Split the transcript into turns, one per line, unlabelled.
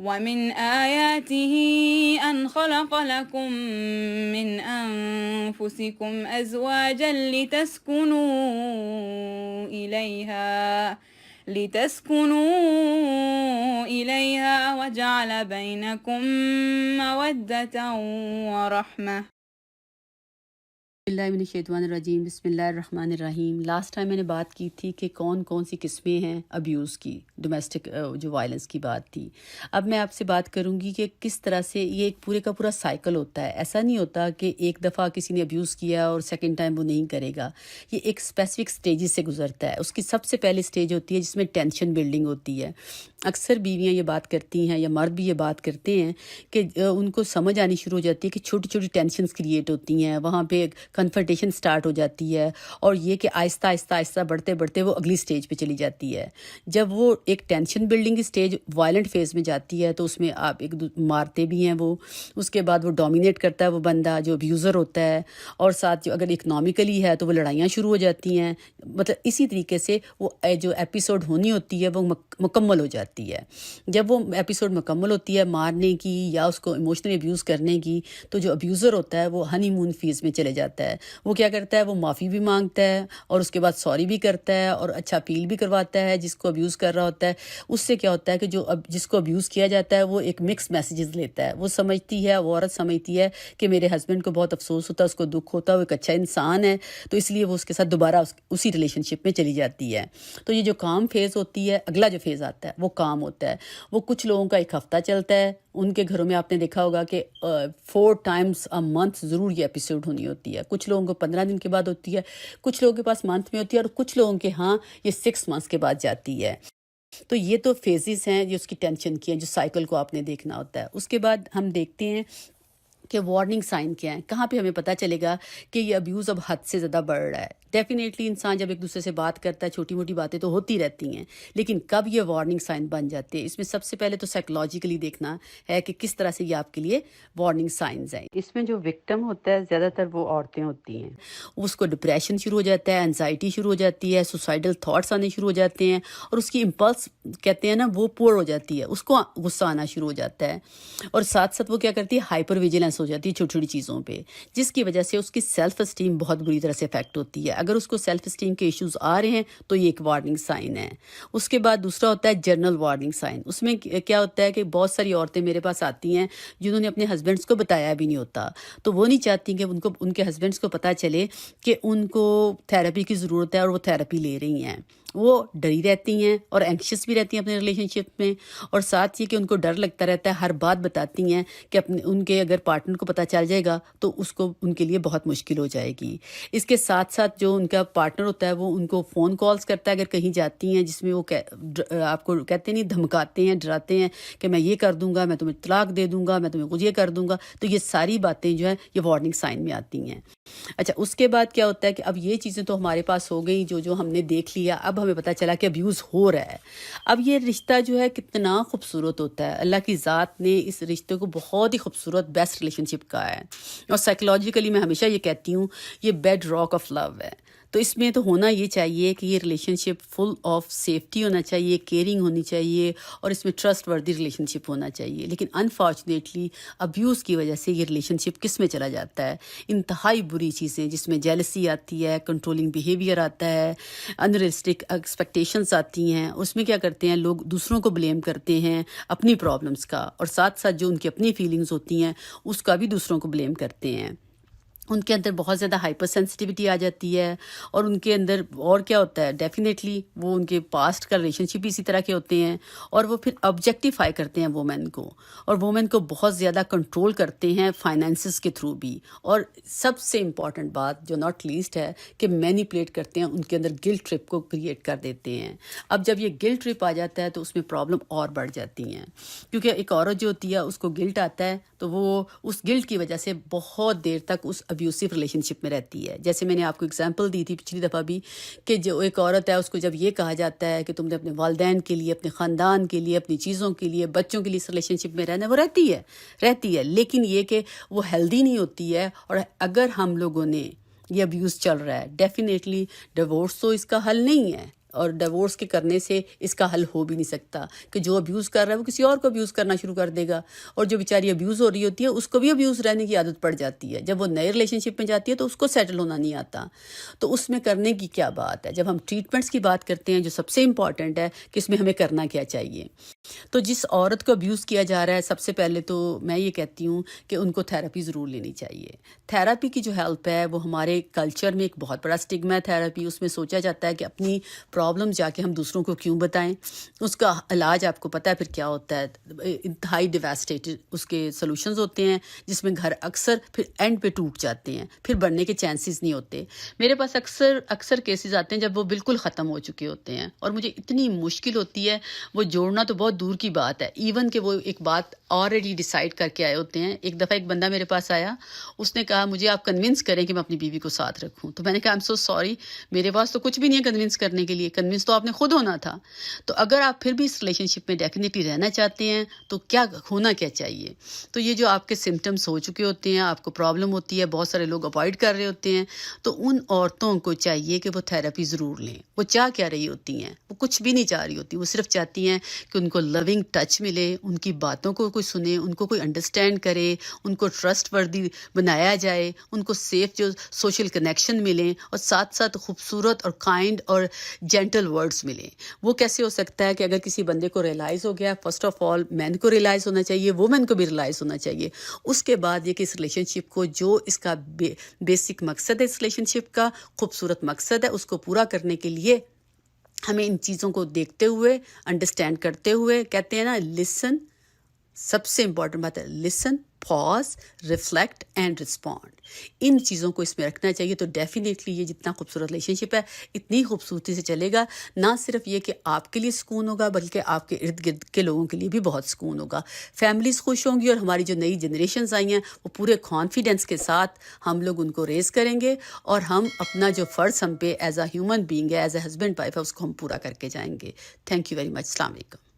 ومن آياته أن خلق لكم من أنفسكم أزواجا لتسكنوا إليها وجعل بينكم مودة ورحمة.
اللہ من الشیطان الرجیم، بسم اللہ الرحمن الرحیم۔ لاسٹ ٹائم میں نے بات کی تھی کہ کون کون سی قسمیں ہیں ابیوز کی، ڈومیسٹک جو وائلنس کی بات تھی۔ اب میں آپ سے بات کروں گی کہ کس طرح سے یہ ایک پورے کا پورا سائیکل ہوتا ہے۔ ایسا نہیں ہوتا کہ ایک دفعہ کسی نے ابیوز کیا اور سیکنڈ ٹائم وہ نہیں کرے گا۔ یہ ایک اسپیسیفک سٹیجز سے گزرتا ہے۔ اس کی سب سے پہلی سٹیج ہوتی ہے جس میں ٹینشن بلڈنگ ہوتی ہے۔ اکثر بیویاں یہ بات کرتی ہیں یا مرد بھی یہ بات کرتے ہیں کہ ان کو سمجھ آنی شروع ہو جاتی ہے کہ چھوٹی چھوٹی ٹینشنز کریٹ ہوتی ہیں، وہاں پہ کنفرٹیشن سٹارٹ ہو جاتی ہے، اور یہ کہ آہستہ آہستہ آہستہ بڑھتے بڑھتے وہ اگلی سٹیج پہ چلی جاتی ہے۔ جب وہ ایک ٹینشن بلڈنگ کی سٹیج وائلنٹ فیز میں جاتی ہے تو اس میں آپ ایک مارتے بھی ہیں وہ، اس کے بعد وہ ڈومینیٹ کرتا ہے وہ بندہ جو ابیوزر ہوتا ہے، اور ساتھ جو اگر اکنامکلی ہے تو وہ لڑائیاں شروع ہو جاتی ہیں۔ مطلب اسی طریقے سے وہ جو ایپیسوڈ ہونی ہوتی ہے وہ مکمل ہو جاتی ہے۔ جب وہ ایپیسوڈ مکمل ہوتی ہے مارنے کی یا اس کو ایموشنلی ابیوز کرنے کی، تو جو ابیوزر ہوتا ہے وہ ہنی مون فیز میں چلے جاتا ہے۔ وہ کیا کرتا ہے، وہ معافی بھی مانگتا ہے اور اس کے بعد سوری بھی کرتا ہے اور اچھا اپیل بھی کرواتا ہے جس کو ابیوز کر رہا ہوتا ہے۔ اس سے کیا ہوتا ہے کہ جس کو ابیوز کیا جاتا ہے وہ ایک مکس میسیجز لیتا ہے۔ وہ سمجھتی ہے، وہ عورت سمجھتی ہے کہ میرے ہسبینڈ کو بہت افسوس ہوتا ہے، اس کو دکھ ہوتا ہے، وہ ایک اچھا انسان ہے، تو اس لیے وہ اس کے ساتھ دوبارہ اسی ریلیشن شپ میں چلی جاتی ہے۔ تو یہ جو کام فیز ہوتی ہے، اگلا جو فیز آتا ہے وہ کام ہوتا ہے۔ وہ کچھ لوگوں کا ایک ہفتہ چلتا ہے، ان کے گھروں میں آپ نے دیکھا ہوگا کہ 4 times a month ضرور یہ ایپیسوڈ ہونی ہوتی ہے۔ کچھ لوگوں کو 15 دن کے بعد ہوتی ہے، کچھ لوگوں کے پاس منتھ میں ہوتی ہے، اور کچھ لوگوں کے ہاں یہ 6 months کے بعد جاتی ہے۔ تو یہ تو فیزز ہیں جو اس کی ٹینشن کی ہیں، جو سائیکل کو آپ نے دیکھنا ہوتا ہے۔ اس کے بعد ہم دیکھتے ہیں کہ وارننگ سائن کیا ہے، کہاں پہ ہمیں پتہ چلے گا کہ یہ ابیوز اب حد سے زیادہ بڑھ رہا ہے۔ ڈیفینیٹلی انسان جب ایک دوسرے سے بات کرتا ہے چھوٹی موٹی باتیں تو ہوتی رہتی ہیں، لیکن کب یہ وارننگ سائن بن جاتے ہیں، اس میں سب سے پہلے تو سائیکولوجیکلی دیکھنا ہے کہ کس طرح سے یہ آپ کے لیے وارننگ سائنز ہیں۔ اس میں جو وکٹم ہوتا ہے زیادہ تر وہ عورتیں ہوتی ہیں۔ اس کو ڈپریشن شروع ہو جاتا ہے، انزائٹی شروع ہو جاتی ہے، سوسائڈل تھاٹس آنے شروع ہو جاتے ہیں، اور اس کی امپلس کہتے ہیں نا وہ پور ہو جاتی ہے، اس کو غصہ آنا شروع ہو جاتا ہے، اور ساتھ ساتھ وہ کیا کرتی ہے، ہائپر ویجیلنس ہو جاتی ہے چھوٹی چھوٹی چیزوں پہ، جس کی وجہ سے اس کی سیلف اسٹیم بہت بری طرح سے افیکٹ ہوتی ہے۔ اگر اس کو سیلف اسٹیم کے ایشوز آ رہے ہیں تو یہ ایک وارننگ سائن ہے۔ اس کے بعد دوسرا ہوتا ہے جنرل وارننگ سائن۔ اس میں کیا ہوتا ہے کہ بہت ساری عورتیں میرے پاس آتی ہیں جنہوں نے اپنے ہسبینڈس کو بتایا بھی نہیں ہوتا، تو وہ نہیں چاہتی کہ ان کے ہسبینڈس کو پتہ چلے کہ ان کو تھیراپی کی ضرورت ہے اور وہ تھیراپی لے رہی ہیں۔ وہ ڈری رہتی ہیں اور اینکشیس بھی رہتی ہیں اپنے ریلیشن شپ میں، اور ساتھ یہ کہ ان کو ڈر لگتا رہتا ہے، ہر بات بتاتی ہیں کہ ان کے اگر پارٹنر کو پتہ چل جائے گا تو اس کو ان کے لیے بہت مشکل ہو جائے گی۔ اس کے ساتھ ساتھ جو ان کا پارٹنر ہوتا ہے وہ ان کو فون کالز کرتا ہے اگر کہیں جاتی ہیں، جس میں وہ آپ کو کہتے نہیں دھمکاتے ہیں، ڈراتے ہیں کہ میں یہ کر دوں گا، میں تمہیں طلاق دے دوں گا، میں تمہیں کچھ یہ کر دوں گا۔ تو یہ ساری باتیں جو ہیں یہ وارننگ سائن میں آتی ہیں۔ اچھا، اس کے بعد کیا ہوتا ہے کہ اب یہ چیزیں تو ہمارے پاس ہو گئی جو ہم نے دیکھ لیا، اب ہمیں پتہ چلا کہ ابیوز ہو رہا ہے۔ اب یہ رشتہ جو ہے کتنا خوبصورت ہوتا ہے، اللہ کی ذات نے اس رشتے کو بہت ہی خوبصورت بیسٹ ریلیشن شپ کہا ہے، اور سائیکولوجیکلی میں ہمیشہ یہ کہتی ہوں یہ بیڈ راک آف لو ہے۔ تو اس میں تو ہونا یہ چاہیے کہ یہ relationship full of safety ہونا چاہیے، کیئرنگ ہونی چاہیے، اور اس میں ٹرسٹ وردی ریلیشن شپ ہونا چاہیے۔ لیکن انفارچونیٹلی ابیوز کی وجہ سے یہ ریلیشن شپ کس میں چلا جاتا ہے، انتہائی بری چیزیں جس میں جیلسی آتی ہے، کنٹرولنگ بیہیویئر آتا ہے، انریلسٹک ایکسپیکٹیشنز آتی ہیں۔ اس میں کیا کرتے ہیں لوگ دوسروں کو بلیم کرتے ہیں اپنی پرابلمس کا، اور ساتھ ساتھ جو ان کی اپنی فیلنگز ہوتی ہیں اس کا بھی دوسروں کو بلیم کرتے ہیں۔ ان کے اندر بہت زیادہ ہائپر سینسٹیوٹی آ جاتی ہے، اور ان کے اندر اور کیا ہوتا ہے، ڈیفینیٹلی وہ ان کے پاسٹ کا ریلیشن شپ اسی طرح کے ہوتے ہیں، اور وہ پھر آبجیکٹیفائی کرتے ہیں وومن کو، اور وومن کو بہت زیادہ کنٹرول کرتے ہیں فائنینسز کے تھرو بھی، اور سب سے امپورٹنٹ بات جو ناٹ لیسٹ ہے کہ مینیپولیٹ کرتے ہیں، ان کے اندر گلٹ ٹرپ کو کریٹ کر دیتے ہیں۔ اب جب یہ گلٹ ٹرپ آ جاتا ہے تو اس میں پرابلم اور بڑھ جاتی ہیں، کیونکہ ایک عورت جو ہوتی ہے اس کو گلٹ آتا ہے تو وہ اس گلٹ کی وجہ سے بہت دیر تک اس ابیوسو ریلیشن شپ میں رہتی ہے۔ جیسے میں نے آپ کو اگزامپل دی تھی پچھلی دفعہ بھی کہ جو ایک عورت ہے اس کو جب یہ کہا جاتا ہے کہ تم نے اپنے والدین کے لیے، اپنے خاندان کے لیے، اپنی چیزوں کے لیے، بچوں کے لیے اس ریلیشن شپ میں رہنا، وہ رہتی ہے، لیکن یہ کہ وہ ہیلدی نہیں ہوتی ہے۔ اور اگر ہم لوگوں نے یہ ابیوز چل رہا ہے، ڈیفینیٹلی ڈیورس تو اس کا حل نہیں ہے، اور ڈیورس کے کرنے سے اس کا حل ہو بھی نہیں سکتا کہ جو ابیوز کر رہا ہے وہ کسی اور کو ابیوز کرنا شروع کر دے گا، اور جو بیچاری ابیوز ہو رہی ہوتی ہے اس کو بھی ابیوز رہنے کی عادت پڑ جاتی ہے. جب وہ نئے ریلیشن شپ میں جاتی ہے تو اس کو سیٹل ہونا نہیں آتا. تو اس میں کرنے کی کیا بات ہے؟ جب ہم ٹریٹمنٹس کی بات کرتے ہیں جو سب سے امپورٹنٹ ہے کہ اس میں ہمیں کرنا کیا چاہیے. تو جس عورت کو ابیوز کیا جا رہا ہے سب سے پہلے تو میں یہ کہتی ہوں کہ ان کو تھراپی ضرور لینی چاہیے. تھراپی کی جو ہیلپ ہے وہ ہمارے کلچر میں ایک بہت بڑا اسٹگما ہے تھراپی. اس میں سوچا جاتا ہے کہ اپنی پرابلم جا کے ہم دوسروں کو کیوں بتائیں. اس کا علاج آپ کو پتہ ہے پھر کیا ہوتا ہے، انتہائی ڈیواسٹیٹڈ اس کے سلوشنز ہوتے ہیں جس میں گھر اکثر پھر اینڈ پہ ٹوٹ جاتے ہیں، پھر بڑھنے کے چانسز نہیں ہوتے. میرے پاس اکثر کیسز آتے ہیں جب وہ بالکل ختم ہو چکے ہوتے ہیں اور مجھے اتنی مشکل ہوتی ہے وہ جوڑنا تو بہت دور کی بات ہے، ایون کہ وہ ایک بات آلریڈی ڈیسائیڈ کر کے آئے ہوتے ہیں. ایک دفعہ ایک بندہ میرے پاس آیا، اس نے کہا مجھے آپ کنونس کریں کہ میں اپنی بیوی کو ساتھ رکھوں. تو میں نے کہا I'm so sorry، میرے پاس تو کچھ بھی نہیں ہے کنونس کرنے کے لیے، کنونس تو آپ نے خود ہونا تھا. تو اگر آپ پھر بھی اس ریلیشن شپ میں ڈیفینیٹلی رہنا چاہتے ہیں تو کیا ہونا کیا چاہیے. تو یہ جو آپ کے سمٹمس ہو چکے ہوتے ہیں، آپ کو پرابلم ہوتی ہے، بہت سارے لوگ اوائڈ کر رہے ہوتے ہیں، تو ان عورتوں کو چاہیے کہ وہ تھراپی ضرور لیں. وہ چاہ کیا رہی ہوتی ہیں؟ وہ کچھ بھی نہیں چاہ رہی ہوتی، وہ صرف چاہتی ہیں کہ ان کو لونگ ٹچ ملے، ان کی باتوں کو کوئی سنے، ان کو کوئی انڈرسٹینڈ کرے، ان کو ٹرسٹ وردی بنایا جائے، ان کو سیف جو سوشل کنیکشن ملیں، اور ساتھ ساتھ خوبصورت اور کائنڈ اور جینٹل ورڈز ملیں. وہ کیسے ہو سکتا ہے کہ اگر کسی بندے کو ریئلائز ہو گیا، فرسٹ آف آل مین کو ریئلائز ہونا چاہیے، وومن کو بھی ریئلائز ہونا چاہیے. اس کے بعد یہ کہ اس ریلیشن شپ کو جو اس کا بیسک مقصد ہے، اس ریلیشن شپ کا خوبصورت مقصد ہے، اس کو پورا کرنے کے لیے ہمیں ان چیزوں کو دیکھتے ہوئے، انڈرسٹینڈ کرتے ہوئے، کہتے ہیں نا لسن، سب سے امپورٹنٹ بات ہے لسن، پاز، ریفلیکٹ اینڈ رسپونڈ. ان چیزوں کو اس میں رکھنا چاہیے. تو ڈیفینیٹلی یہ جتنا خوبصورت ریلیشن شپ ہے اتنی خوبصورتی سے چلے گا. نہ صرف یہ کہ آپ کے لیے سکون ہوگا بلکہ آپ کے ارد گرد کے لوگوں کے لیے بھی بہت سکون ہوگا. فیملیز خوش ہوں گی، اور ہماری جو نئی جنریشنز آئی ہیں وہ پورے کانفیڈنس کے ساتھ ہم لوگ ان کو ریز کریں گے، اور ہم اپنا جو فرض ہم پہ ایز اے ہیومن بینگ ہے، ایز اے ہسبینڈ وائف ہے، اس کو ہم پورا کر کے جائیں گے. Thank you very much. السلام علیکم.